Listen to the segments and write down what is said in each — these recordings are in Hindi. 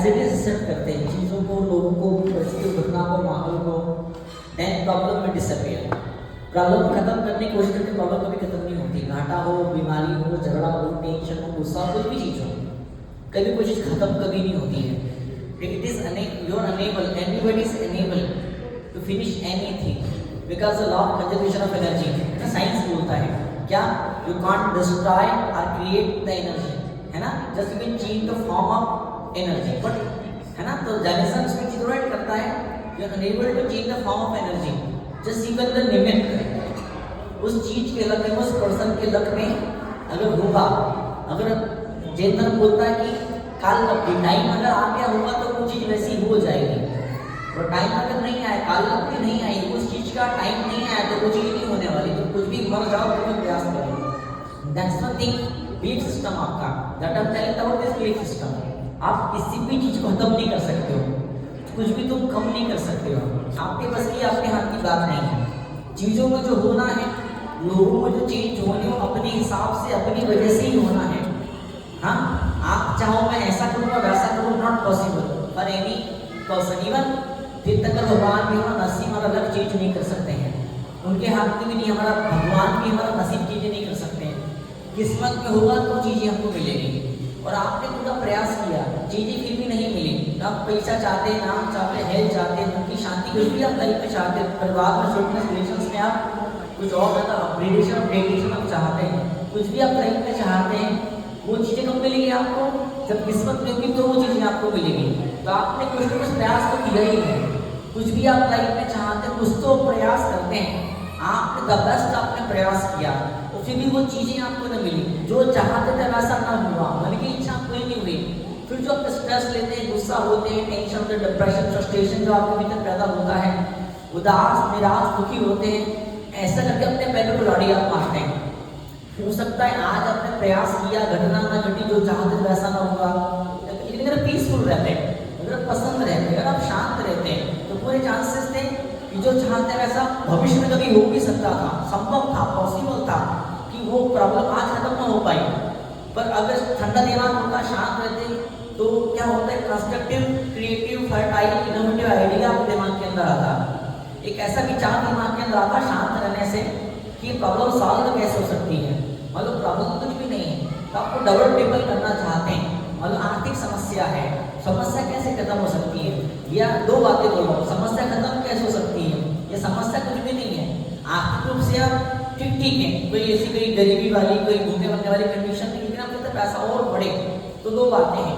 इट इज एक्सेप्ट करते हैं चीज़ों को, लोगों को, परिस्थितियों, घटना को, माहौल को, देन प्रॉब्लम में डिसअपियर। प्रॉब्लम खत्म करने की कोशिश करते, प्रॉब्लम कभी खत्म नहीं होती। घाटा हो, बीमारी हो, झगड़ा हो, टेंशन हो, गुस्सा, कोई भी चीज़ हो, कभी कोई चीज़ खत्म कभी नहीं होती है। It is you are unable, everybody is unable to finish anything because the law of conservation of energy. Science बोलता है क्या, यू कांट डिस्ट्रॉय और क्रिएट द एनर्जी, है ना, just you can change the form of energy, but है ना। तो जैनिज्म इसमें चीज प्रोवाइड करता है, you are unable to change the form of energy, just even the निमित्त उस चीज के लक में, उस पर्सन के लक में अगर होगा, अगर जैन धर्म बोलता है कि काल टाइम अगर आ गया होगा तो वो चीज वैसी हो जाएगी, और टाइम अगर नहीं आया, काल लक्ष्य नहीं आई, उस चीज का टाइम नहीं आया तो वो चीज नहीं होने वाली। तो कुछ भी मर जाओ तो भी प्रयास करो। दैट्स नथिंग बिलीफ सिस्टम आपका, that I am telling about this belief system. आप किसी भी चीज को खत्म नहीं कर सकते हो, कुछ भी तुम कम नहीं कर सकते हो। आपके बस की, आपके हाथ की बात नहीं है। चीजों में जो होना है, लोगों में जो चेंज होने हो, अपने हिसाब से, अपनी वजह से ही होना है। हाँ, आप चाहो मैं ऐसा करूँगा वैसा करूँ, not possible for any person. Even तीर्थंकर भगवान भी हमारा नसीब, हमारा लक चेंज नहीं कर सकते हैं, उनके हाथ में भी नहीं, हमारा भगवान भी हमारा नसीब चेंज नहीं कर सकते हैं। किस्मत में होगा तो चीज़ें हमको मिलेगी, और आपने पूरा प्रयास किया, चीज़ें फिर भी नहीं मिली। आप पैसा चाहते, नाम चाहते, हेल्थ चाहते, मन की शांति, कुछ भी आप लाइफ में चाहते, परिवार में, फिटनेस, रिलेशंस में आप कुछ और ज़्यादा अपग्रेडेशन, अपडेटेशन आप चाहते हैं, कुछ भी आप लाइफ में चाहते हैं, वो चीज़ें कब मिलेगी आपको, जब किस्मत में होगी तो वो चीज़ें आपको मिलेगी। तो आपने कुछ ना कुछ प्रयास तो किया ही है, कुछ भी आप लाइफ में चाहते हैं, कुछ तो प्रयास करते हैं, आपने द बेस्ट आपने प्रयास किया, और फिर भी वो चीज़ें आपको न मिली, जो चाहते थे वैसा ना हुआ, मन की इच्छा पूरी नहीं हुई। फिर जो आप स्ट्रेस लेते हैं, गुस्सा होते हैं, टेंशन होते हैं, डिप्रेशन, फ्रस्ट्रेशन जो आपके भीतर पैदा होता है, उदास, निराश, दुखी होते हैं, ऐसा करके अपने पैरों को लाड़ी आप मारते हैं। हो सकता है आज आपने प्रयास किया, घटना ना घटी, जो चाहते वैसा ना हुआ, लेकिन अगर पीसफुल रहते हैं, अगर पसंद रहते हैं, अगर आप शांत रहते हैं, तो पूरे चांसेस थे कि जो चाहते हैं वैसा भविष्य में कभी हो भी सकता था, संभव था, पॉसिबल था कि वो प्रॉब्लम आज खत्म ना हो पाई। पर अगर ठंडा दिमाग होता, शांत रहते, तो क्या होता है, constructive, creative, fertile, innovative idea आपके दिमाग के अंदर आता, एक ऐसा विचार दिमाग के अंदर आता शांत रहने से कि प्रॉब्लम सॉल्व कैसे हो सकती है। मतलब प्रॉब्लम कुछ भी नहीं है, तो आपको डबल ट्रिपल करना चाहते हैं, मतलब आर्थिक समस्या है, समस्या कैसे खत्म हो सकती है, या दो बातें बोलो, समस्या खत्म कैसे हो सकती है, ये समस्या कुछ भी नहीं है। आर्थिक रूप से आप ठीक है, कोई ऐसी कोई गरीबी वाली, कोई भूखे बनने वाली कंडीशन नहीं, लेकिन आपके पैसा और बढ़े, तो दो बातें हैं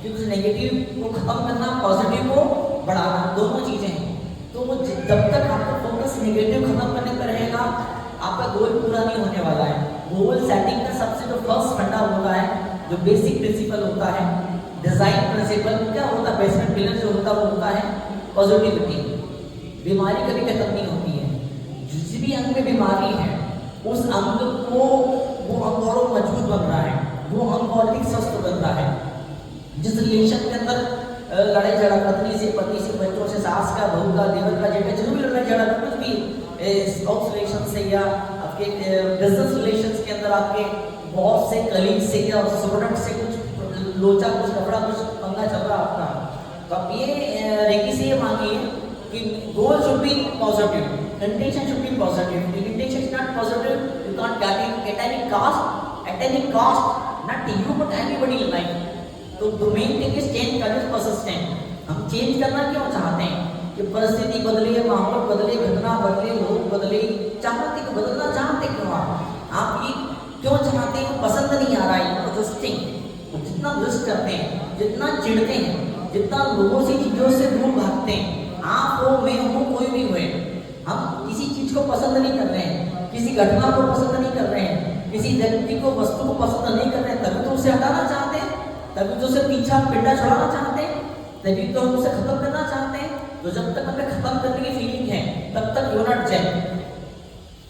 कि कुछ नेगेटिव को खत्म करना, पॉजिटिव को बढ़ाना, दोनों चीजें हैं। तो वो जब तक आपका फोकस नेगेटिव खत्म करने पर रहेगा, आपका गोल पूरा नहीं होने वाला है। गोल सेटिंग का सबसे जो फर्स्ट फंडा होता है, जो बेसिक प्रिंसिपल होता है, डिजाइन प्रिंसिपल क्या होता है, बेसमेंट पिलर जो होता है वो होता है पॉजिटिविटी। बीमारी कभी खत्म नहीं होती है, जिस भी अंग में बीमारी है उस अंग को, वो अंग और मजबूत बन रहा है, वो अंग और अधिक स्वस्थ बन रहा है। जिस रिलेशन के अंदर लड़ाई झगड़ा, पत्नी से, पति से, बच्चों से, सास का, बहू का, देवर का, जेठ का, जो भी लड़ाई झगड़ा, कुछ भी स्पाउस रिलेशन से, या आपके बिजनेस रिलेशंस के अंदर आपके बॉस से, कलीग से, या प्रोडक्ट से कुछ लोचा, कुछ कपड़ा, कुछ पंगा चल रहा आपका, तो आप ये रेकी से ये मांगिए कि goal should be positive, intention should be positive. If intention is not positive, you can't get it at any cost, not you but anybody in life. तो the main thing is change करना, परसिस्टेंट। हम चेंज करना क्यों चाहते हैं कि परिस्थिति बदले, माहौल बदले, घटना बदले, लोग बदले, चाहते को बदलना चाहते क्यों आप ये क्यों चाहते हैं, पसंद नहीं आ रहा है, रेजिस्टिंग। जितना रेजिस्ट करते हैं, जितना चिढ़ते हैं, जितना लोगों से, चीजों से दूर भागते हैं, आप हो, मैं हूँ, कोई भी हुए, हम किसी चीज को पसंद नहीं कर रहे हैं, किसी घटना को पसंद नहीं कर रहे हैं, किसी व्यक्ति को, वस्तु को पसंद नहीं कर रहे हैं, तभी तो उसे हटाना चाहते हैं, तभी तो उसे पीछा पिंडा छुड़ाना चाहते हैं, तभी तो हम उसे खत्म करना चाहते हैं। तो जब तक हमें खत्म करने की फीलिंग है, तब तक you not Jain.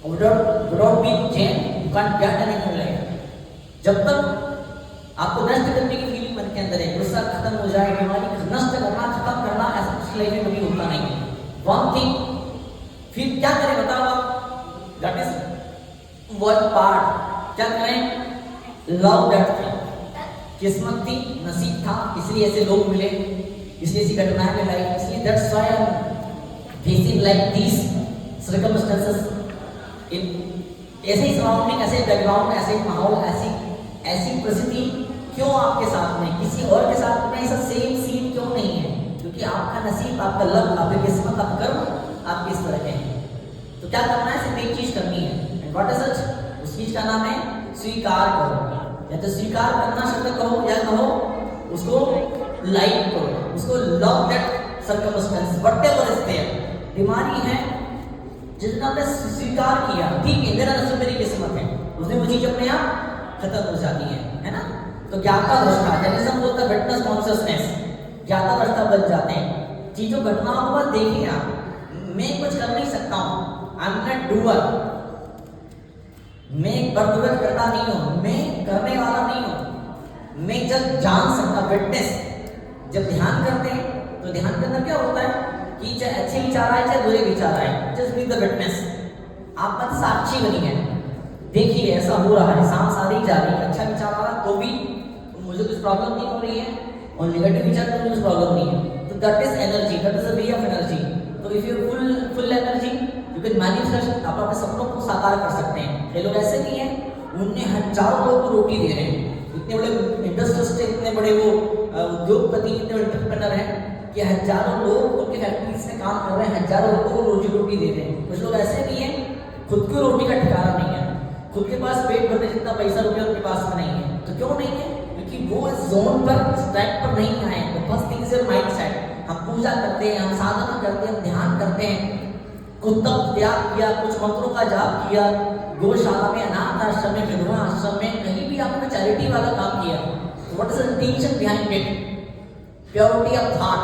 Without being Jain you can't get anything in life. जब तक आपको नष्ट करने की फीलिंग मन के अंदर है, गुस्सा खत्म हो जाए, बीमारी नष्ट करना, खत्म करना, ऐसा कुछ लाइफ में कभी होता नहीं है। वन थिंग, फिर क्या करें बताओ आप, दैट इज वन पार्ट, क्या करें, लव दैट थिंग, किस्मत थी, नसीब था, इसलिए ऐसे लोग मिले, इसलिए ऐसी घटनाएं में लाई, इसलिए that's why I am facing like these circumstances in ऐसे ही सराउंडिंग, ऐसे बैकग्राउंड, ऐसे माहौल, ऐसी परिस्थिति क्यों आपके साथ में, किसी और के साथ में ऐसा सेम सीन क्यों नहीं है? क्योंकि आपका नसीब, आपका लक, आपकी किस्मत, आपका कर्म आपके इस तरह के हैं। तो क्या करना है? सिर्फ एक चीज करनी है, एंड व्हाट इज इट? उस चीज का नाम है स्वीकार करो। या तो स्वीकार करना शब्द कहो, या कहो उसको लाइक करो, उसको love that circumstance whatever is there. बीमारी है जितना आपने स्वीकार किया, ठीक है मेरा नसीब, मेरी किस्मत है, उसने वो चीज अपने आप खत्म हो जाती है ना? तो ज्ञाता दृष्टा, जैनिज्म बोलता है विटनेस कॉन्शियसनेस, ज्ञाता दृष्टा बन जाते हैं। चीजों घटनाओं को बस देखिए आप, मैं कुछ कर नहीं सकता हूँ, आई एम नॉट डूअर, मैं बर्दाश्त करता नहीं हूँ, मैं करने वाला नहीं हूँ, मैं जब जान सकता, विटनेस। जब ध्यान करते हैं तो ध्यान के अंदर क्या होता है कि चाहे अच्छे विचार आए चाहे बुरे विचार आए, जस्ट बी द विटनेस। आप बस साक्षी बनी है, देखिए ऐसा हो रहा है, सांस आ रही जा रही है, अच्छा विचार आ रहा तो भी मुझे कुछ प्रॉब्लम नहीं हो रही है, और नेगेटिव विचार तो मुझे कुछ प्रॉब्लम नहीं है। तो that is energy, that is a way of energy. तो if you full energy you can manifest, आप अपने सपनों को साकार कर सकते हैं। ये लोग ऐसे नहीं है, उनने हजारों लोगों को रोटी दे रहे हैं, इतने बड़े इंडस्ट्रियलिस्ट, इतने बड़े वो उद्योगपति, इतने बड़े एंटरप्रेन्योर हैं कि हजारों लोग उनके फैक्ट्रीज में काम कर रहे हैं, हजारों लोगों को रोजी रोटी दे रहे हैं। कुछ लोग ऐसे भी हैं खुद की रोटी का ठिकाना नहीं है, खुद के पास पेट भरने जितना पैसा रुपया उनके पास में नहीं है। तो क्यों नहीं है? क्योंकि वो इस जोन पर, स्ट्रैक पर नहीं आए। तो first thing is your mindset. हम पूजा करते हैं, हम साधना करते हैं, हम ध्यान करते हैं, कुछ तप त्याग किया, कुछ मंत्रों का जाप किया, गौशाला में, अनाथ आश्रम में, विधवा आश्रम में, कहीं भी आपने चैरिटी वाला काम किया। What is the intention behind it? Purity of thought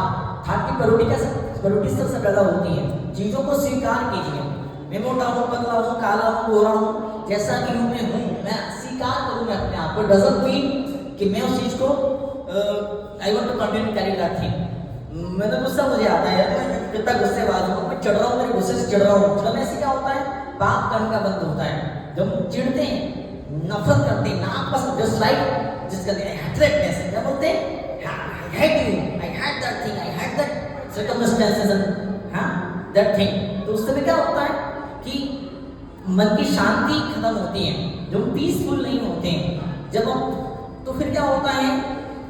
की प्योरिटी सबसे पैदा होती है। चीजों को स्वीकार कीजिए, मैं मोटा हूँ, पतला हूँ, काला हूँ, गोरा हूँ, जैसा भी हूँ मैं स्वीकार करूँ मैं अपने आप को। डजंट मीन कि मैं उस चीज को I want to continue carry that thing. मैं तो गुस्सा मुझे आता है, मैं कितना गुस्सेबाज हूँ, मैं चढ़ रहा हूँ, मेरे गुस्से से चढ़ रहा हूँ। चढ़ने से क्या होता है? पाप कर्म का बंद होता है। जब हम चिढ़ते हैं, नफरत करते हैं, नापसंद, जस्ट लाइक जिसका हेटरेडनेस, क्या बोलते हैं? I hate you, I hate that thing, I hate that circumstances, हाँ that thing। तो उस समय क्या होता है कि मन की शांति खत्म होती है, जब पीसफुल नहीं होते हैं, जब हम, तो फिर क्या होता है?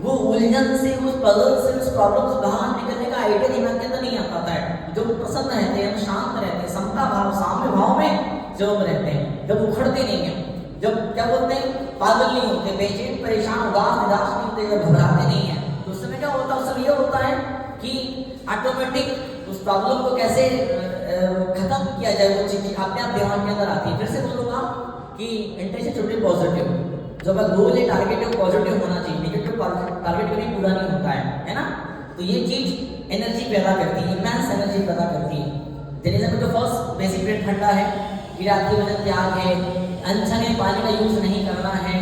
वो उलझन से, उस पजल से, उस प्रॉब्लम से बाहर निकलने का आइडिया दिमाग के अंदर नहीं आ पाता है। जब प्रसन्न रहते हैं, शांत रहते हैं, समता भाव, साम्य भाव में जब हम रहते हैं, जब उखड़ते नहीं हैं, जब क्या बोलते हैं, पागल नहीं होते, बेचैन, परेशान, उदास, निराश नहीं होते, जब घबराते नहीं है, तो उस समय क्या होता है? उस समय ये होता है कि ऑटोमेटिक उस प्रॉब्लम को कैसे खत्म किया जाए, वो चीज अपने आप दिमाग के अंदर आती है। फिर से बोलूंगा कि इंटेंशन शुड बी पॉजिटिव। जब गोल है, टारगेट है, पॉजिटिव होना चाहिए, नेगेटिव टारगेट कभी पूरा नहीं होता है ना? तो ये चीज एनर्जी पैदा करती है, इमेंस एनर्जी पैदा करती है। जैसे तो फर्स्ट बेसिक प्रिंट ठंडा है, किराती वजन त्याग है, अनछने पानी का यूज नहीं करना है,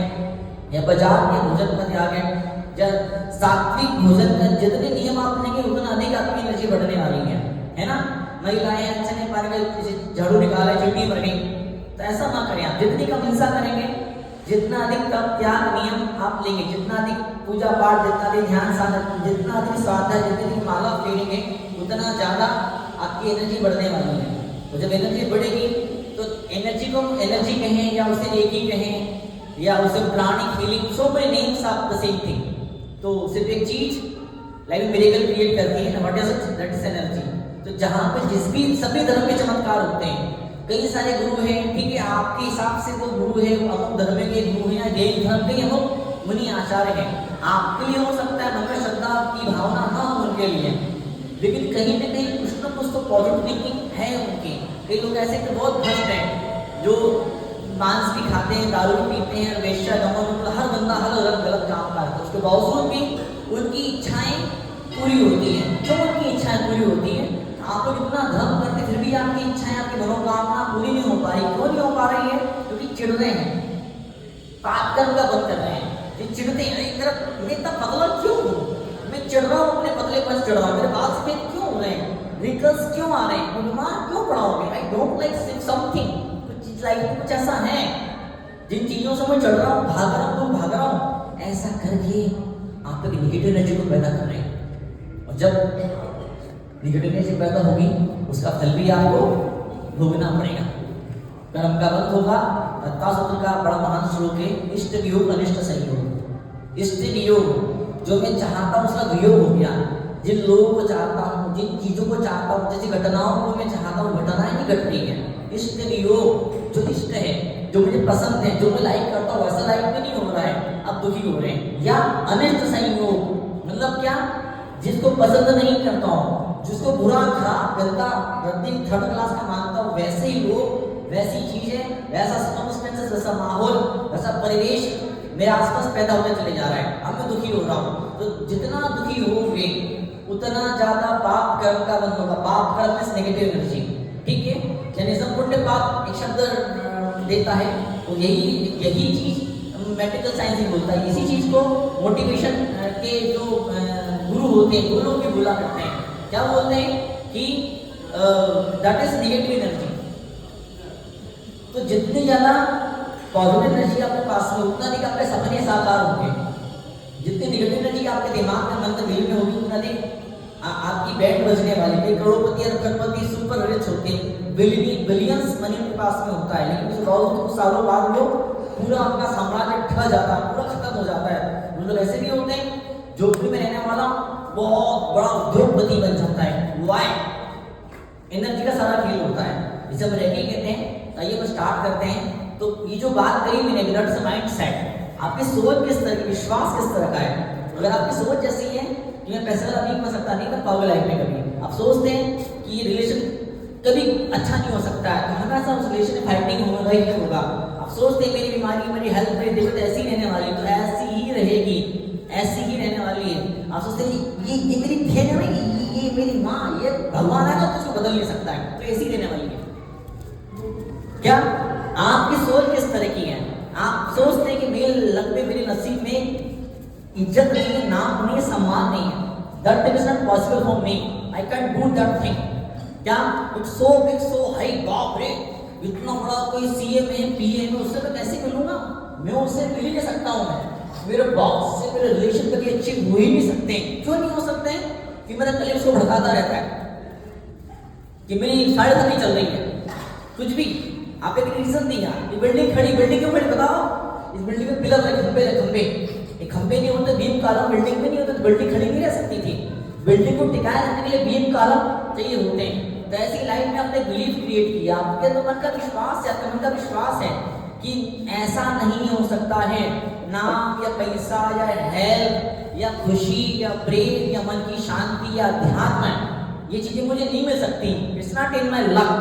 या बाजार के भोजन का त्याग है, या सात्विक भोजन का जितने नियम आप लेंगे उतना अधिक आपकी एनर्जी बढ़ने वाली है ना? महिलाएं अनछने पानी का झाड़ू निकाले, चिट्ठी भर गई, तो ऐसा ना करें आप। जितनी कम हिंसा करेंगे, जितना अधिक तप त्याग नियम आप लेंगे, जितना अधिक पूजा पाठ, जितना अधिक ध्यान साधन, जितना अधिक स्वाध्याय, जितनी अधिक माला फेरेंगे, उतना ज्यादा आपकी एनर्जी बढ़ने वाली है। तो जब एनर्जी बढ़ेगी तो एनर्जी को एनर्जी कहें, या उसे एक ही कहें, या उसे प्राणिक feeling, so many names of the same thing. तो सिर्फ एक चीज लाइफ में मिरेकल क्रिएट करती है, what is it? That is energy. तो जहां पे जिस भी सभी धर्म के चमत्कार होते हैं, कई सारे गुरु हैं, ठीक है, आपके हिसाब से वो गुरु है, अमुक धर्म के गुरु हैं, जैन धर्म के अमुक मुनि आचार्य हैं, आपके लिए हो सकता है मन में श्रद्धा की भावना ना हो उनके लिए, लेकिन कहीं ना कहीं कुछ ना कुछ तो पॉजिटिव थिंकिंग है उनकी। कई लोग ऐसे तो बहुत भ्रष्ट हैं जो मांस भी खाते हैं, दारू भी पीते हैं, वेश्या दमन, हर बंदा हर अलग गलत काम करता है, उसके बावजूद भी उनकी इच्छाएं पूरी होती हैं। क्यों उनकी इच्छाएं पूरी होती हैं? आप लोग इतना धर्म करते फिर भी आपकी इच्छाएं, आपकी मनोकामना पूरी नहीं हो पा रही। क्यों नहीं हो पा रही है? क्योंकि चिढ़ रहे हैं, पाप कर्म का बंद कर रहे हैं, ये चिढ़ते हैं। मैं इतना पतला क्यों हूँ? मैं चिढ़ रहा हूँ, अपने पतले पर चढ़ रहा हूँ, मेरे बाल सफेद क्यों हो रहे हैं, रिकल्स क्यों आ रहे हैं, बीमार क्यों पड़ा हूँ मैं? आई डोंट लाइक समथिंग, कुछ चीज लाइफ में कुछ ऐसा है जिन चीजों से मैं चढ़ रहा हूँ, भाग रहा हूँ, ऐसा करके आप एक निगेटिव एनर्जी को पैदा कर रहे हैं, और जब निगेटिव एनर्जी पैदा होगी उसका फल भी आपको भोगना पड़ेगा। कर्म का बंध होगा। सूत्र का बड़ा महान श्लोक है, इष्ट वियोग अनिष्ट संयोग। इष्ट वियोग, जो मैं चाहता हूँ उसका वियोग हो गया। जिन लोगों को चाहता हूँ, जिन चीजों को चाहता हूँ, जैसी घटनाओं को मैं चाहता हूँ, घटनाएं नहीं घट रही है। इष्ट वियोग, जो इष्ट है, जो मुझे पसंद है, जो मैं लाइक करता हूँ, वैसा लाइक भी नहीं हो रहा है, अब दुखी हो रहे हैं। या अनिष्ट संयोग, मतलब क्या, जिसको पसंद नहीं करता हूँ, जिसको बुरा, खराब, गंदा, रद्दी, थर्ड क्लास का मानता हूँ, वैसे ही लोग, वैसी चीजें, वैसा सर्कमस्टेंसेस, वैसा माहौल, वैसा परिवेश मेरे आसपास पैदा होते चले जा रहा है। अब मैं दुखी हो रहा हूँ। तो जितना दुखी होंगे उतना ज्यादा पाप कर्म का बंध होगा। पाप कर्म में नेगेटिव एनर्जी, ठीक है। यानी संपूर्ण पाप एक शब्द देता है, तो यही चीज मेडिकल साइंस ही बोलता है। इसी चीज को मोटिवेशन के जो गुरु होते हैं, वो लोग भी बोला करते हैं। क्या बोलते हैं कि दैट इज नेगेटिव एनर्जी। तो जितनी ज्यादा पॉजिटिव एनर्जी आपके पास में, उतना अधिक आपके सपने साकार होंगे। जितनी नेगेटिव एनर्जी आपके दिमाग में, मन में, दिल में होगी, उतना अधिक आपकी बैंड बजने वाली है। करोड़पति और खरपति सुपर रिच होते हैं, बिलियंस मनी उनके पास में होता है, लेकिन कुछ सालों बाद वो पूरा अपना साम्राज्य ढह जाता है, पूरा खत्म हो जाता है। वो लोग ऐसे भी होते हैं, झोपड़ी में रहने वाला बहुत बड़ा उद्योगपति बन जाता है। वाई एनर्जी का सारा खेल होता है। इसे हम रेकी कहते हैं। आइए हम स्टार्ट करते हैं। तो ये जो बात करी मैंने, दैट्स माइंड सेट, आपकी सोच किस तरह की, विश्वास किस तरह का है। अगर आपकी सोच ऐसी है कि मैं पैसे वाला नहीं बन सकता, नहीं कर पाओगे लाइफ में कभी, आप सोचते हैं कि ये रिलेशन कभी अच्छा नहीं हो सकता है, तो हमेशा उस रिलेशन में फाइटिंग होगा ही होगा। आप सोचते हैं मेरी बीमारी, मेरी हेल्थ, मेरी दिक्कत ऐसी ही रहने वाली, तो ऐसी ही रहेगी, ऐसी ही रहने वाली है। आप सोचते हैं ये मेरी बहन है, ये मेरी माँ, ये भगवान है, तो उसको बदल नहीं सकता है, तो ऐसी रहने वाली है। क्या आपकी सोच किस तरह की है? आप सोचते हैं कि मेरे नसीब में इज्जत नहीं है, नाम नहीं है, सम्मान नहीं है, that thing is not possible for me, I can't do that thing। क्या it's so big, so high, बाप रे, इतना बड़ा कोई सीएम है, पीएम है, उससे मैं कैसे मिलूंगा? मैं उससे मिल ही नहीं सकता हूँ। मैं मेरे बॉस से मेरे रिलेशन कभी अच्छे हो ही नहीं सकते। क्यों नहीं हो सकते? कि मेरा कल उसको भड़काता रहता है कि मेरी साढ़े नहीं चल रही है, कुछ भी। आप एक रीजन दिया, ये बिल्डिंग खड़ी, बिल्डिंग क्यों खड़ी बताओ? इस बिल्डिंग में पिलर लगे, खंबे, एक खंबे नहीं होते, बीम कॉलम बिल्डिंग में नहीं होते, तो बिल्डिंग खड़ी नहीं रह सकती थी। बिल्डिंग को टिकाए रखने के लिए बीम कॉलम चाहिए होते हैं। तो ऐसी लाइफ में आपने बिलीफ क्रिएट किया, आपके तो मन का विश्वास है, आपके मन का विश्वास है कि ऐसा नहीं हो सकता है। नाम या पैसा या हेल्थ या खुशी या प्रेम या मन की शांति या अध्यात्म, ये चीजें मुझे नहीं मिल सकती। It's not in my luck.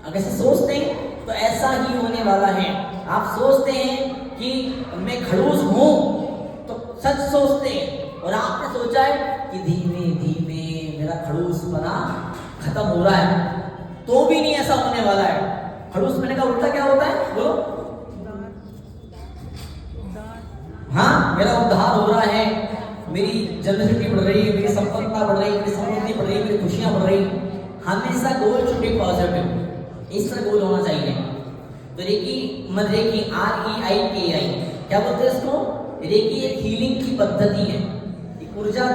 अगर ऐसे सोचते हैं तो ऐसा ही होने वाला है। आप सोचते हैं कि मैं खड़ूस हूं, तो सच सोचते हैं, और आपने सोचा है कि धीमे धीमे मेरा खड़ूस बना खत्म हो रहा है, तो भी नहीं ऐसा होने वाला है। खड़ूस बनने का उल्टा क्या होता है? बोलो। हाँ, मेरा उद्धार हो रहा है, मेरी जनरेसिटी बढ़ रही है, मेरी संपन्नता बढ़ रही है, मेरी समृद्धि बढ़ रही है, मेरी खुशियां बढ़ रही। हमेशा गोल छुट्टी पॉजिटिव, इस तरह गोल होना चाहिए। तो रेकी मनरेकी, REIKI, क्या बोलते हैं इसको? रेकी एक हीलिंग की पद्धति है, एक ऊर्जा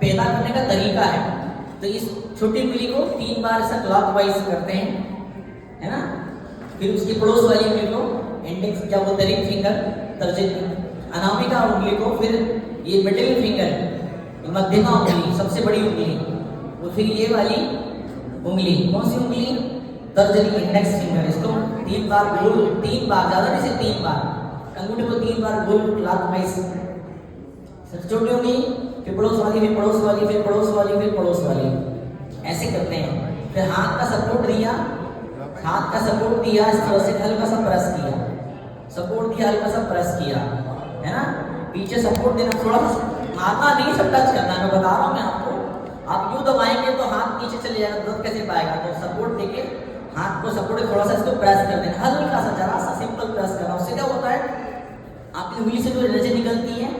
पैदा करने का तरीका है। तो इस छोटी उंगली को 3 बार ऐसा क्लॉकवाइज करते हैं, है ना। फिर उसकी पड़ोस वाली उंगली को, इंडेक्स क्या बोलते हैं, रिंग फिंगर, तर्जनी, अनामिका उंगली को, फिर ये मिडिल फिंगर, मध्यमा उंगली, सबसे बड़ी उंगली, और फिर ये वाली उंगली, कौन सी उंगली? तर्जनी, इंडेक्स फिंगर। इसको 3 बार गोल, 3 बार, ज्यादा नहीं से 3 बार, अंगूठे को 3 बार गोल क्लॉकवाइज। सबसे छोटी उंगली, फिर पड़ोस वाली, फिर पड़ोस वाली, फिर पड़ोस वाली, फिर पड़ोस वाली, ऐसे करते हैं। फिर हाथ का सपोर्ट दिया, हाथ का सपोर्ट दिया, इस तरह से हल्का सा प्रेस किया, सपोर्ट दिया, हल्का सा प्रेस किया, है ना। पीछे सपोर्ट देना, थोड़ा सा मारना नहीं, सब टच करना। मैं बता रहा हूँ मैं आपको, आप यूं दबाएंगे तो हाथ नीचे चले जाएगा, दर्द कैसे पाएगा? तो सपोर्ट देके हाथ को सपोर्ट, थोड़ा सा इसको प्रेस कर देना, हल्का सा, जरा सा सिंपल प्रेस करना। उससे क्या होता है? आपकी उंगली से जो एनर्जी निकलती है,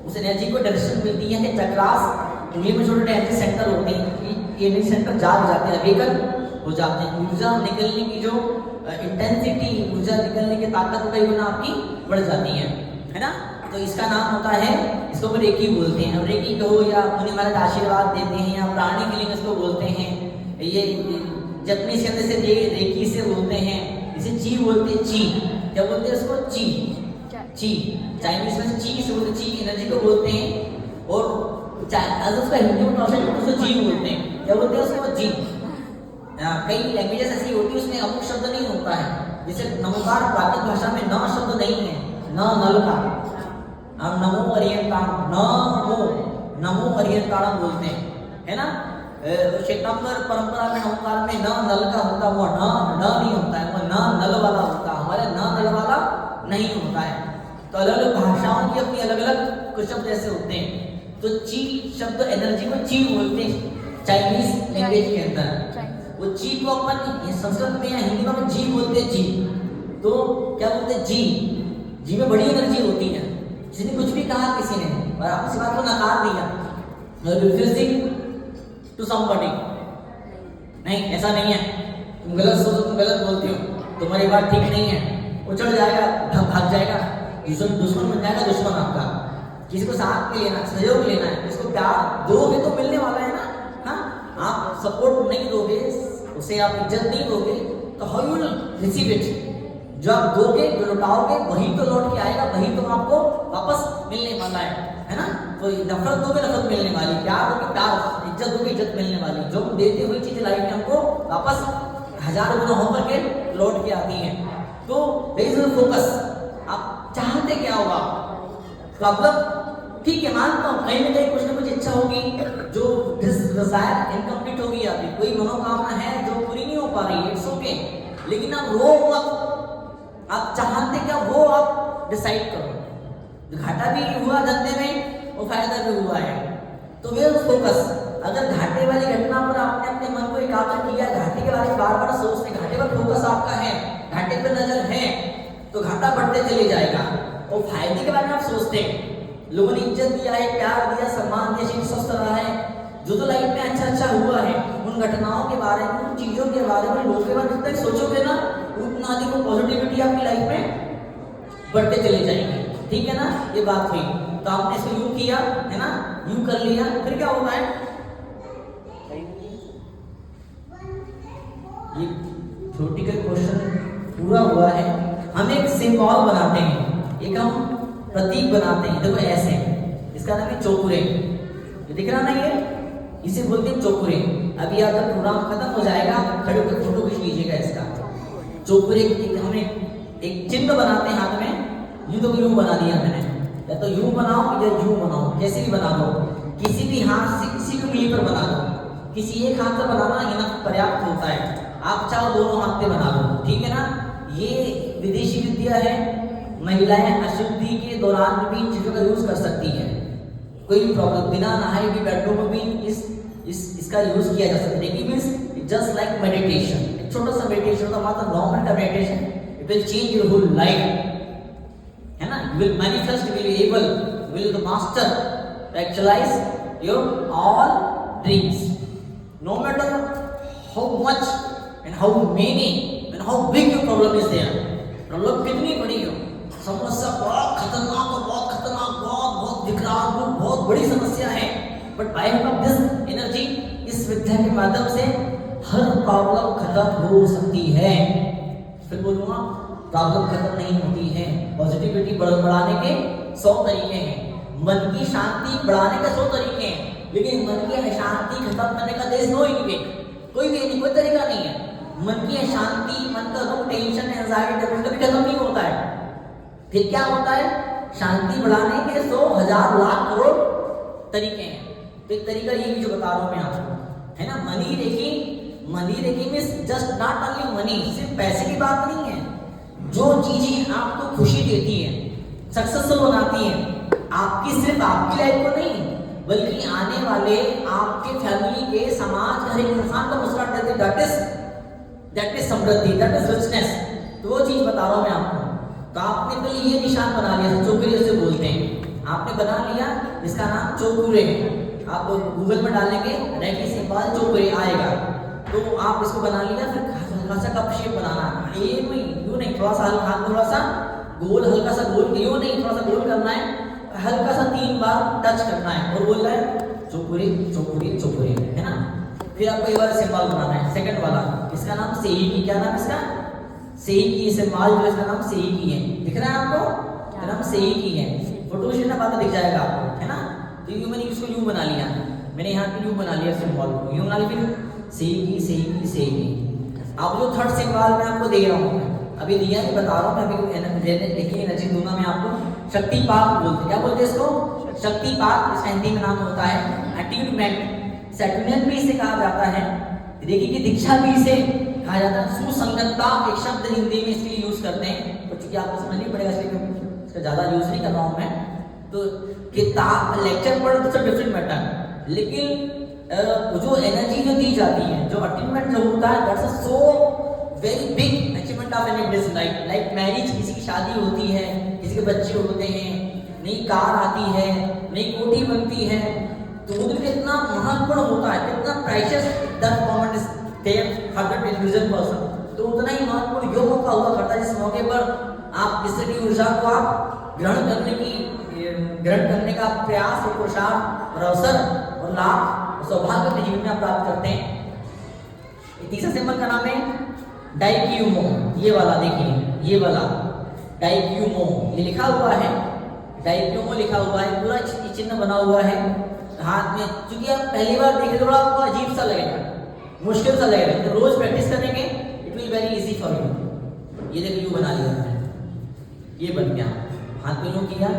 उस एनर्जी को डायरेक्शन मिलती है कि चक्रास, उंगली में छोटे एनर्जी सेंटर होते हैं, ये एनर्जी सेंटर जाग जाते हैं, अवेकन हो जाते हैं। ऊर्जा निकलने की जो इंटेंसिटी, ऊर्जा निकलने की ताकत कई गुना आपकी बढ़ जाती है ना। तो इसका नाम होता है, इसको भी रेकी बोलते हैं। रेकी कहो या मुनि महाराज आशीर्वाद देते हैं या प्राणी हीलिंग इसको बोलते हैं। ये जापानीज शब्द से रेकी से बोलते हैं, इसे ची बोलते हैं। ची क्या बोलते हैं इसको? ची। ची चाइनीज में ची से बोलते, ची एनर्जी को बोलते हैं। और उसका हिंदी में ट्रांसलेट उसको जी बोलते हैं। क्या बोलते हैं उसको? जी। कई लैंग्वेजेस ऐसी होती है उसमें अमुक शब्द नहीं होता है, जैसे नमोकार प्राकृत भाषा में न शब्द नहीं है, न नल का। हम नमो अरियंताणम, नमो अरियंताणम बोलते हैं, है ना। श्वेतांबर परंपरा में नमोकार में न नल का होता, वो न नहीं होता है, वो न नल वाला होता है। हमारे न नल वाला नहीं होता है। तो अलग अलग भाषाओं की अपनी अलग अलग कुछ शब्द ऐसे होते हैं। तो ची शब्द एनर्जी को ची बोलते हैं चाइनीज लैंग्वेज के अंदर। वो ची को अपन संस्कृत में या हिंदी में जी बोलते हैं। जी तो क्या बोलते हैं? जी में बड़ी एनर्जी होती है। जिसने कुछ भी कहा किसी ने और आप उस बात को नकार दिया, रिफ्यूजिंग टू समबडी, नहीं ऐसा नहीं है, तुम गलत सोचो, तुम गलत बोलते हो, तुम्हारी बात ठीक नहीं है, वो चढ़ जाएगा, भाग जाएगा, दुश्मन बन जाएगा दुश्मन आपका। किसी को साथ में लेना, सहयोग लेना है, इसको प्यार दोगे तो मिलने वाला है ना। हाँ, आप सपोर्ट नहीं दोगे, उसे आप इज्जत नहीं दोगे, तो how you will receive it? जो आप दोगे, जो लौटाओगे, वही तो लौट के आएगा, वही तो आपको वापस मिलने वाला है ना। तो नफरत दोगे, नफरत मिलने वाली, प्यार दोगे, प्यार, इज्जत दोगे, इज्जत मिलने वाली। जो देते हुए चीजें लाइफ में हमको वापस 1000 गुना होकर के लौट के आती है। तो फोकस, आप चाहते क्या होगा? प्रॉब्लम ठीक है, मानता हूँ कहीं ना कुछ इच्छा होगी जो डिजायर इनकम्प्लीट होगी, आपकी कोई मनोकामना है जो पूरी नहीं हो पा रही है, इट्स ओके। लेकिन आप रो मत, आप चाहते क्या वो आप डिसाइड करो। घाटा भी हुआ धंधे में और फायदा भी हुआ है, तो वे फोकस। अगर घाटे वाली घटना पर आपने अपने मन को एकाग्र किया, घाटे के बारे में बार बार सोचते, घाटे पर फोकस आपका है, घाटे पर नजर है, तो घाटा बढ़ते चले जाएगा। और फायदे के बारे में आप सोचते हैं, लोगों ने इज्जत दिया है, प्यार दिया, सम्मान दिया, शरीर स्वस्थ रहा है, जो लाइफ में अच्छा हुआ है, उन घटनाओं के बारे में, उन चीजों के बारे में, लोगों के बारे में जितना सोचोगे ना, उतना अधिक पॉजिटिविटी आपकी लाइफ में बढ़ते चले जाएंगे। ठीक है ना, ये बात हुई। तो आपने इसको यूं किया है ना, यूं कर लिया, फिर क्या होता है? ये थ्योरेटिकल क्वेश्चन पूरा हुआ है। हम एक सिंबल बनाते हैं, एक हम प्रतीक बनाते हैं। देखो ऐसे, इसका नाम है चौकुरे, ये दिख रहा ना, ये इसे बोलते हैं चौकुरे। अभी आप जब प्रोग्राम खत्म हो जाएगा, खड़े होकर फोटो खींच लीजिएगा इसका। चौकुरे हम एक चिन्ह बनाते हैं हाथ में, यूं तो यूं बना दिया मैंने, या तो यूं बनाओ या यूं बनाओ, जैसे भी बना दो, किसी भी हाथ से किसी भी उंगली पर बना दो। किसी एक हाथ से बनाना इतना पर्याप्त होता है, आप चाहो दोनों हाथ से बना दो, ठीक है ना। ये विदेशी विद्या है, महिलाएं अशुद्धि के दौरान भी इन चीजों का यूज कर सकती है, कोई भी प्रॉब्लम, बिना नहाए भी बेडरूम में भी इसका यूज किया जा सकता है। It means just like meditation, एक छोटा सा मेडिटेशन होता, मात्र 9 मिनट का meditation, it will change your whole life, है ना। You will manifest, you will able, you will the master to actualise your all dreams, no matter how much and how many and how big your problem is there. Problem कितनी बड़ी हो, समस्या बहुत खतरनाक और बहुत खतरनाक, बहुत विकराल, बहुत बड़ी समस्या है, but by help of this energy, इस विद्या के माध्यम से हर प्रॉब्लम खत्म हो सकती है। फिर बोलूंगा, प्रॉब्लम खत्म नहीं होती है। पॉजिटिविटी बढ़ाने के 100 तरीके हैं, मन की शांति बढ़ाने के 100 तरीके हैं, लेकिन मन की अशांति खत्म करने का देश नो इनके कोई वे नहीं, कोई तरीका नहीं है। मन की अशांति, मन का दुख, टेंशन, एंजाइटी, डिप्रेशन कभी खत्म नहीं होता है। फिर क्या होता है? शांति बढ़ाने के 100, 1000, लाख, करोड़ तरीके हैं। तो एक तरीका ये भी जो बता रहा हूं मैं आपको, है ना, money reiki means just not only money, सिर्फ पैसे की बात नहीं है। जो चीजें आपको खुशी देती है, सक्सेसफुल बनाती है, आपकी सिर्फ आपकी लाइफ को नहीं, बल्कि आने वाले आपके फैमिली के, समाज, हर एक इंसान को मुस्कुराहट देती है, that is Samriddhi, that is richness. तो वो चीज बता रहा हूं मैं आपको। तो आपने पहले ये निशान बना लिया, चौकुरे से बोलते हैं, आपने बना लिया, इसका नाम चौकुरे है। आप गूगल में डालेंगे रेकी सिंबल चौकुरे आएगा, तो आप इसको बना लिया। फिर हल्का सा कप शेप बनाना, ये यूं नहीं, थोड़ा सा हल्का, थोड़ा सा गोल, हल्का सा गोल, यूं नहीं, थोड़ा सा गोल करना है। हल्का सा 3 बार टच करना है और बोल रहा है चोपुरी चोपुरी चोपुरी, है ना। फिर आपको एक बार सिंबल बनाना है सेकंड वाला, इसका नाम सेही की, क्या नाम इसका, सेही की सिंबल जो इसका नाम सेही की है, दिख रहा है आपको, इसका नाम सेही की है। फोटो में बाद में दिख जाएगा आपको, है ना। तो यू मैंने इसको यू बना लिया, मैंने यहाँ पे यू बना लिया सिंबल को, यू बना लिया, फिर सेही की सेही की सेही की। अब जो थर्ड सिंबल मैं आपको दे रहा हूँ, अभी दिया नहीं बता रहा हूँ, अभी देखिए एनर्जी दूंगा मैं आपको। शक्तिपात बोलते, क्या बोलते हैं इसको, शक्तिपात, इसका हिंदी में नाम होता है अट्यूनमेंट, सेटुनेट भी इसे कहा जाता है। देखिए कि दीक्षा भी इसे कहा जाता है। सुसंगतता एक शब्द हिंदी में इसके लिए यूज करते हैं, तो चूंकि आपको समझ नहीं पड़ेगा इसलिए इसका ज्यादा यूज नहीं कर रहा हूँ मैं। तो किताब लेक्चर पढ़ तो डिफरेंट मैटर, लेकिन जो एनर्जी जो दी जाती है, जो अट्यूनमेंट जो होता है, that's so very big achievement of any business life. Like marriage, किसी की शादी होती है, किसी के बच्चे होते हैं, नई कार आती है, नई कोठी बनती है, तो वो कितना महत्वपूर्ण होता है, कितना precious that moment is there for that individual person. तो उतना ही महत्वपूर्ण योग का हुआ करता है जिस मौके पर आप इस की ऊर्जा को आप ग्रहण करने का प्रयास और पुरुषार्थ और अवसर और लाभ सौभाग्य अपने जीवन में आप प्राप्त करते हैं। तीसरा सिंबल का नाम है डाइक्यूमो, ये वाला देखिए, ये वाला डाइक्यूमो, ये लिखा हुआ है, डाइक्यूमो लिखा हुआ है, पूरा चिन्ह बना हुआ है हाथ में। क्योंकि आप पहली बार देखें थोड़ा आपको अजीब सा लगेगा, मुश्किल सा लगेगा, तो रोज प्रैक्टिस करेंगे it will very easy for you. ये देखिए यू बना लिया मैंने, ये बन गया, हाथ पे यूं किया,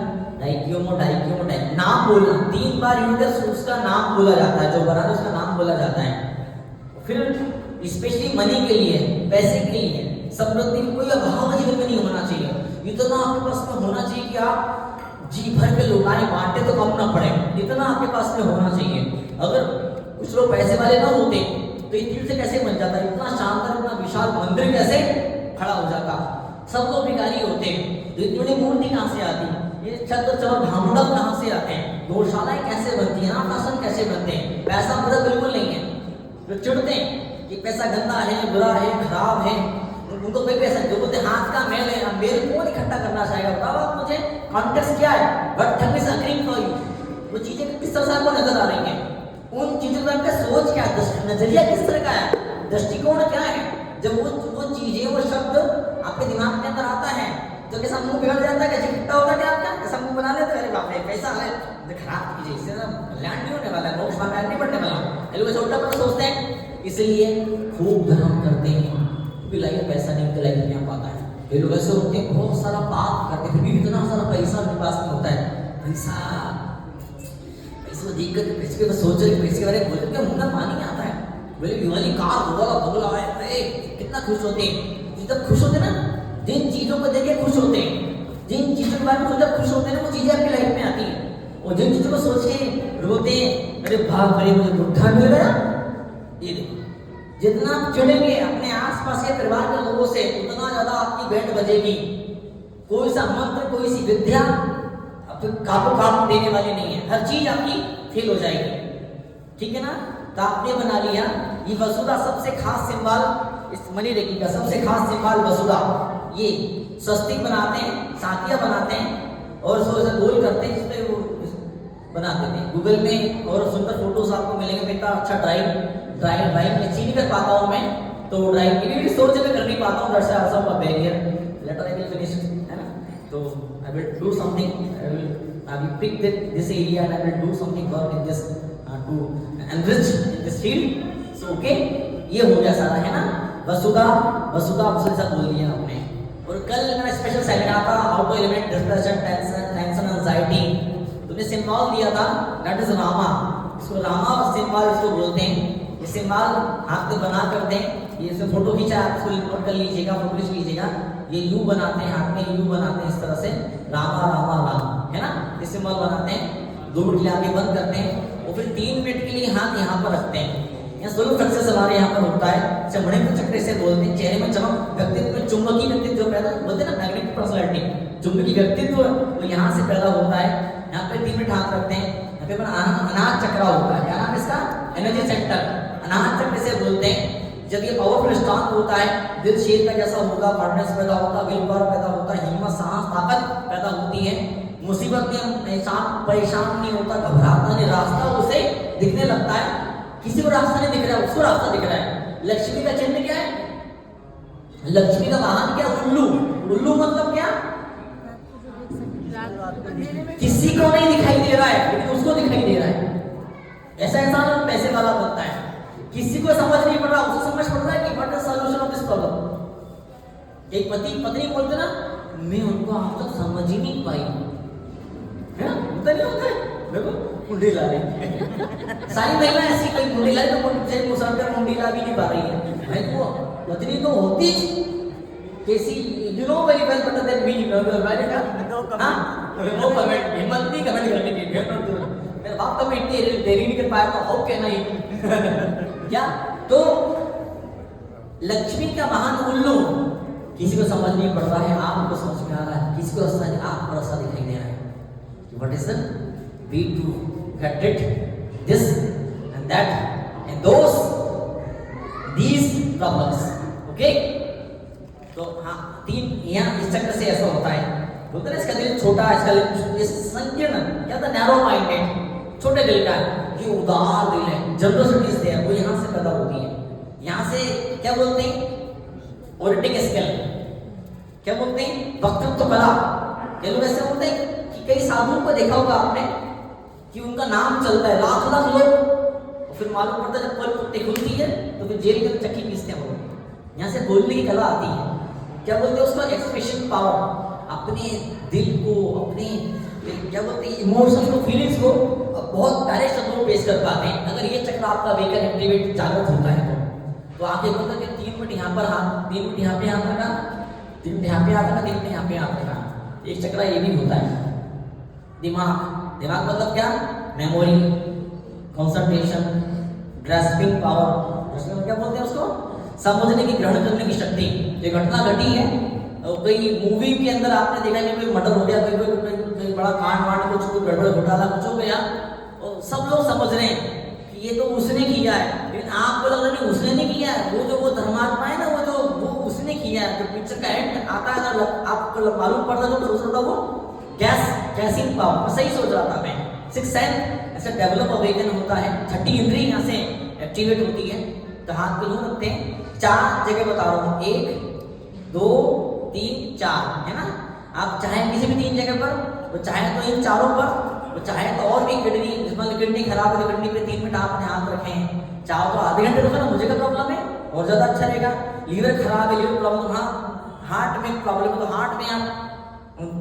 डाइक्यूमो डाइक्यूमो डाइ, नाम बोलना 3 बार यूनिवर्स उसका नाम बोला जाता है, जो बना है उसका नाम बोला जाता है। फिर स्पेशली मनी के लिए, पैसे के लिए, समृद्धि, कोई अभाव जीवन में नहीं होना चाहिए। इतना आपके पास में होना चाहिए कि आप जी भर के लुटाए बांटे तो कम ना पड़े, इतना आपके पास में होना चाहिए। अगर कुछ लोग पैसे वाले ना होते तो ये दिल से कैसे बन जाता, इतना शानदार इतना विशाल मंदिर कैसे खड़ा हो जाता। सब लोग भिखारी होते, तो इतनी मूर्ति कहाँ से आती, ये छत्र चौर धामडक कहाँ से आते हैं, गौशालाएं कैसे बनती हैं, आसन कैसे बनते हैं। पैसा बुरा बिल्कुल नहीं है, जो चिढ़ते हैं कि पैसा गंदा है, बुरा है, खराब है, उनको कोई पैसा, जो बोलते हाथ का मेल है, मेल कौन इकट्ठा करना चाहेगा, बताओ आप मुझे, कॉन्टेक्स्ट क्या है, but thing is agreeing for you. वो चीजें किस तरह से आपको नजर आ रही हैं, उन चीजों पर आपका सोच क्या है, नजरिया किस तरह का है, दृष्टिकोण क्या है। जब वो चीजें, वो शब्द आपके दिमाग के अंदर आता है तो कैसा मुंह बिगड़ जाता है, कैसे खट्टा होता है क्या आपका, कैसा मुंह बना लेते, अरे बाप रे पैसा है, खराब कीजिए, इससे ना लैंड नहीं होने वाला है, मोक्ष मार्ग नहीं बढ़ने वाला, ये लोग छोटा बड़ा सोचते हैं, इसलिए खूब धर्म करते हैं, क्योंकि लाइफ पैसा नहीं उनके लाइफ में आ पाता है। ये लोग ऐसे होते हैं बहुत सारा पाप करते, फिर भी इतना सारा पैसा उनके पास में होता है, पैसा देख कर पैसे के सोच रहे, पैसे के बारे में बोलते मुंह में पानी आता है, बोले वाली कार वाला बंगला है, अरे कितना खुश होते हैं। जब खुश होते ना, जिन चीजों को देख के खुश होते हैं, जिन चीजों के बारे में सोचकर खुश होते हैं ना, वो चीजें आपकी लाइफ में आती हैं। और जिन चीजों को सोच के रोते हैं, अरे भाग भरे मुझे बुढ़ा मिल गया, ये देखो, जितना आप चिढ़ेंगे अपने आसपास के परिवार के लोगों से, उतना ज्यादा आपकी बैंड बजेगी। कोई सा मंत्र, कोई सी विद्या आपको काम देने वाली नहीं है, हर चीज आपकी फेल हो जाएगी, ठीक है ना। तो आपने बना लिया ये वसुधा, सबसे खास सिंबल इस मनी रेखी का सबसे खास सिंबल वसुधा। ये स्वस्तिक बनाते हैं, सातिया बनाते हैं और उसको गोल करते हैं, जिसपे वो बनाते थे। गूगल में और सुंदर फोटोज आपको मिलेंगे, इतना अच्छा ड्राइंग में नहीं कर पाता हूँ मैं, तो ड्राइंग की भी सोच में कर नहीं पाता हूँ, that's also a barrier, later I will finish, है ना। तो I will do something, I will pick this area and I will do something work in this to enrich in this field. So okay, ये हो गया सारा, है ना। वसुधा वसुधा बोल दिया आपने। और कल मेरा स्पेशल सेमिनार था, how to eliminate depression, tension, anxiety. तुमने सिंबल दिया था, दैट इज रामा। इसको रामा सिंबल इसको बोलते हैं। ये सिंबल हाथ पे बना कर दें, ये इसमें फोटो खींचा, आप इसको नोट कर लीजिएगा, फोटो खींच लीजिएगा। ये यू बनाते हैं, हाथ में यू बनाते हैं, इस तरह से रामा रामा राम, है ना। ये सिंबल बनाते हैं, 2 मिनट के लिए आगे बंद करते हैं और फिर 3 मिनट के लिए हाथ यहाँ पर रखते हैं। यहाँ सोलर सक्सेस हमारे यहाँ पर होता है, चमड़े के चक्र से बोलते हैं। चेहरे में चमक, व्यक्तित्व में चुंबकीय व्यक्तित्व पैदा बोलते हैं ना, मैग्नेटिक पर्सनालिटी, चुंबकीय व्यक्तित्व वो यहाँ से पैदा होता है। यहाँ पे 3 मिनट हाथ रखते हैं, यहाँ पे अनाहत चक्र होता है, क्या नाम है इसका, एनर्जी सेंटर, अनाहत चक्र से बोलते हैं। जब ये पावरफुल स्ट्रांग होता है, दिल शेर का जैसा होगा, फार्नेस पैदा होता है, विल पावर पैदा होता है, हिम्मत, साहस, ताकत पैदा होती है। मुसीबत में इंसान परेशान नहीं होता, घबराता नहीं, रास्ता उसे दिखने लगता है। किसी को रास्ता नहीं दिख रहा है, उसको रास्ता दिख रहा है। लक्ष्मी का चिन्ह क्या है? लक्ष्मी का वाहन क्या? उल्लू। उल्लू मतलब क्या? किसी को नहीं दिखाई दे रहा है लेकिन उसको दिखाई दे रहा है। ऐसा इंसान पैसे वाला बनता है। किसी को समझ नहीं पड़ रहा, उसको समझ पड़ रहा है कि what is solution of this problem. एक पति पत्नी बोलते ना, मैं उनको आज तक समझ ही नहीं पाई, है ना? होता नहीं होता है? देखो मुंडी ला रही सारी महिला ऐसी, कोई मुंडी ला रही तो मुसलमान मुंडी ला भी नहीं पा रही है भाई। वो पत्नी तो होती कैसी, you know very well better than me, no comment, हिम्मत नहीं कमेंट करने की। मेरा बाप कभी इतनी देरी नहीं कर पाया तो हाउ कैन आई क्या? तो लक्ष्मी का महान उल्लू, किसी को समझ नहीं पड़ रहा है, आपको समझ में आ रहा है, किसी को रास्ता नहीं, आपको रास्ता दिखाई दे रहा है। What is the way to get it this end that end those these problems. Okay, तो हाँ, तीन यहाँ इस चक्र से ऐसा होता है। बोलते ना इसका दिल छोटा, इसका दिल संकीर्ण, क्या था? नैरो माइंडेड, छोटे दिल का है, ये उदार दिल है, जनरसिटी से है, वो यहाँ से पैदा होती है। यहाँ से क्या बोलते हैं? ओरेटिक स्किल, क्या बोलते हैं? वक्तृत्व कला। ये लोग ऐसे होते हैं कि कई साधुओं को देखा होगा आपने कि उनका नाम चलता है, लाख लाख लोग, और फिर मालूम पड़ता है जब कोई कुत्ते खुलती है तो फिर जेल के चक्की पीसते हैं वो। यहाँ से बोलने की कला आती है। क्या बोलते हैं उसको? Expression power. अपने दिल को, अपने क्या बोलते हैं इमोशंस को, फीलिंग्स को बहुत प्यारे शब्दों में पेश कर पाते हैं। अगर ये चक्र आपका वेकन एक्टिवेट जागृत होता है तो आगे बोलते हैं 3 मिनट यहाँ पर हाथ, 3 मिनट यहाँ पे हाथ रखा, 3 मिनट यहाँ पे हाथ रखा, 3 मिनट यहाँ पे हाथ रखा। एक चक्र ये भी होता है। दिमाग, दिमाग मतलब क्या? मेमोरी, कंसंट्रेशन, ग्रास्पिंग पावर, क्या बोलते हैं उसको? समझने की, ग्रहण करने की शक्ति। ये घटना घटी है, कोई मूवी के अंदर आपने देखा कि कोई मर्डर हो गया, कोई बड़ा कांड वांड, कुछ कोई गड़बड़ घोटाला कुछ हो गया, और सब लोग समझ रहे हैं कि ये तो उसने किया है, लेकिन आपको लग रहा नहीं उसने नहीं किया है। वो धर्मात्मा है ना, वो उसने किया है। तो पिक्चर का एंड आता है, अगर आपको मालूम पड़ता तो सोच रहा था वो गैसिंग पावर, सही सोच रहा था मैं। 6th सेंस ऐसे डेवलप अवेकन होता है, 30 इंद्रिय यहाँ से एक्टिवेट होती है। तो हाथ पे यूं रखते हैं, 4 जगह बता रहा हूँ, 1 2 3 4, है ना? आप चाहे किसी भी 3 जगह पर, वो चाहे तो इन चारों पर, वो चाहे तो और भी किडनी, जिसमें किडनी खराब है, किडनी पे 3 मिनट आपने हाथ रखे हैं। चाहो तो आधे घंटे रखो ना, मुझे क्या प्रॉब्लम है, और ज्यादा अच्छा रहेगा। लीवर खराब है, लीवर प्रॉब्लम, हाँ हार्ट में प्रॉब्लम है तो हार्ट में आप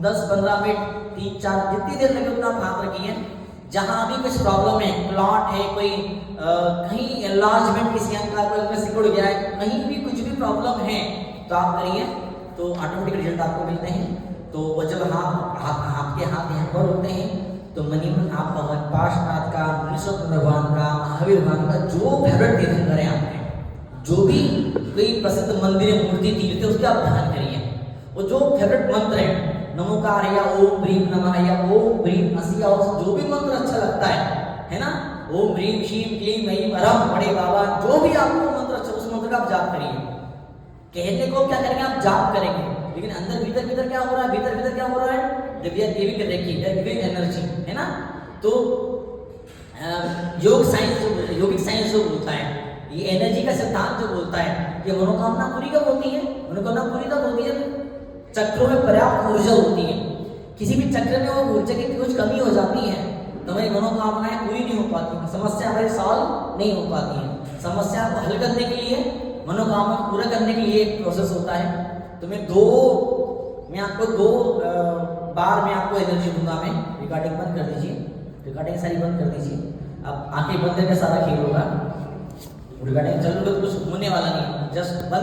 10-15 मिनट, 3-4 जितनी देर लगे उतना आप हाथ रखिए। जहां भी कुछ प्रॉब्लम है, क्लॉट है, कोई कहीं एनलार्जमेंट किसी अंग का, कोई सिकुड़ गया है, कहीं भी कुछ भी प्रॉब्लम है तो आप करिए, तो ऑटोमेटिक रिजल्ट आपको मिलते हैं। तो वो जब आपके हाथ यहाँ पर होते हैं तो मनीमन आप भगवान पार्श्वनाथ का, मुनीश्वर भगवान का, महावीर भगवान का जो फेवरेट तीर्थंकर है आपके, जो भी कोई प्रसिद्ध मंदिर मूर्ति तीर्थ है उसके आप ध्यान करिए। वो जो फेवरेट मंत्र है, नमोकार या ओम ह्रीम नमः या ओम ह्रीम असिया, जो भी मंत्र अच्छा लगता है ना, ओम ह्रीम शीम क्लीम ऐं अरम बड़े बाबा, जो भी आपको मंत्र अच्छा, उस मंत्र का आप जाप करिए। कहने को क्या करेंगे? आप जाप करेंगे, लेकिन अंदर भीतर क्या हो रहा है? भीतर क्या हो रहा है? जब ये गिविंग एनर्जी, है ना? तो योगिक साइंस जो बोलता है, ये एनर्जी का सिद्धांत जो बोलता है, ये मनोकामना पूरी कब होती है? मनोकामना पूरी कब होती है? चक्रों में पर्याप्त ऊर्जा होती है। किसी भी चक्र में वो ऊर्जा की कुछ कमी हो जाती है तो हमारी मनोकामनाएं पूरी नहीं हो पाती, समस्या हमारी सॉल्व नहीं हो पाती है। समस्या को हल करने के लिए, मनोकामना पूरा करने के लिए एक प्रोसेस होता है। तो मैं आपको दो बार मैं आपको एनर्जी दूंगा। मैं रिकॉर्डिंग बंद कर दीजिए, रिकॉर्डिंग सारी बंद कर दीजिए। अब आंखें बंद करके सारा खेल होगा। रिकॉर्डिंग चल रही तो कुछ होने वाला नहीं, जस्ट बंद